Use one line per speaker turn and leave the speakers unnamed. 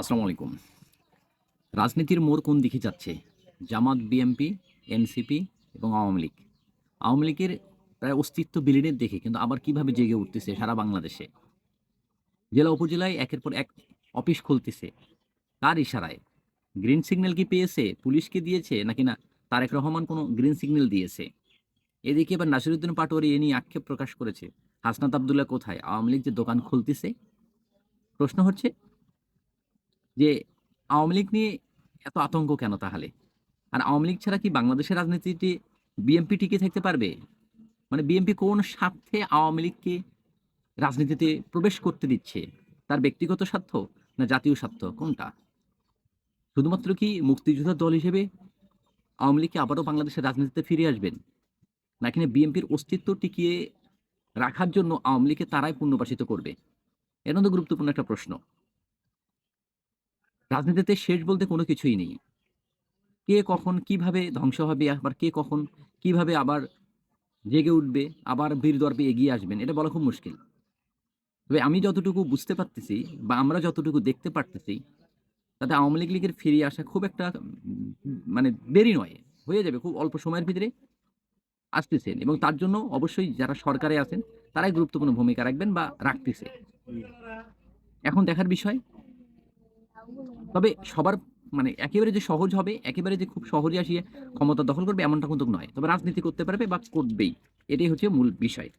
আসসালামু আলাইকুম। রাজনীতির মোড় কোন দিকে যাচ্ছে? জামাত, বিএনপি, এনসিপি এবং আওয়ামী লীগ। আওয়ামী লীগের প্রায় অস্তিত্ব বিলীনের দেখে কিন্তু আবার কিভাবে জেগে উঠতেছে সারা বাংলাদেশে। জেলা উপজেলায় একের পর এক অফিস খুলতেছে। কার ইশারায়? গ্রিন সিগন্যাল কি পেয়েছে? পুলিশকে দিয়েছে নাকি না তারেক রহমান কোনো গ্রিন সিগন্যাল দিয়েছে? এদিকে এবার নাসিরুদ্দিন পাটোয়ারি এ নিয়ে আক্ষেপ প্রকাশ করেছে। হাসনাত আব্দুল্লাহ কোথায়? আওয়ামী লীগ যে দোকান খুলতেছে, প্রশ্ন হচ্ছে যে আওয়ামী লীগ নিয়ে এত আতঙ্ক কেন তাহলে? আর আওয়ামী লীগ ছাড়া কি বাংলাদেশের রাজনীতিতে বিএনপি টিকে থাকতে পারবে? মানে বিএনপি কোন স্বার্থে আওয়ামী লীগকে রাজনীতিতে প্রবেশ করতে দিচ্ছে? তার ব্যক্তিগত স্বার্থ না জাতীয় স্বার্থ কোনটা? শুধুমাত্র কি মুক্তিযোদ্ধার দল হিসেবে আওয়ামী লীগ কি আবারও বাংলাদেশের রাজনীতিতে ফিরে আসবেন? নাকি না বিএনপির অস্তিত্ব টিকিয়ে রাখার জন্য আওয়ামী লীগকে তারাই পুনর্বাসিত করবে? এর মধ্যে গুরুত্বপূর্ণ একটা প্রশ্ন। রাজনীতিতে শেষ বলতে কোনো কিছুই নেই। কে কখন কিভাবে ধ্বংস হবে, আবার কে কখন কিভাবে আবার জেগে উঠবে, আবার বীরদর্পে এগিয়ে আসবেন, এটা বলা খুব মুশকিল। তবে আমি যতটুকু বুঝতে পারতেছি বা আমরা যতটুকু দেখতে পারতেছি, তাতে আওয়ামী লীগের ফিরে আসা খুব একটা মানে দেরি নয়। হয়ে যাবে খুব অল্প সময়ের ভিতরে আসতেছেন এবং তার জন্য অবশ্যই যারা সরকারে আছেন তারাই গুরুত্বপূর্ণ ভূমিকা রাখবেন বা রাখতেছে। এখন দেখার বিষয়, তবে সবার মানে একেবারে যে সহজ হবে, একেবারে যে খুব সহজে আসিয়ে ক্ষমতা দখল করবে এমনটা কিন্তু নয়। তবে রাজনীতি করতে পারবে বা করবেই। এটাই হচ্ছে মূল বিষয়।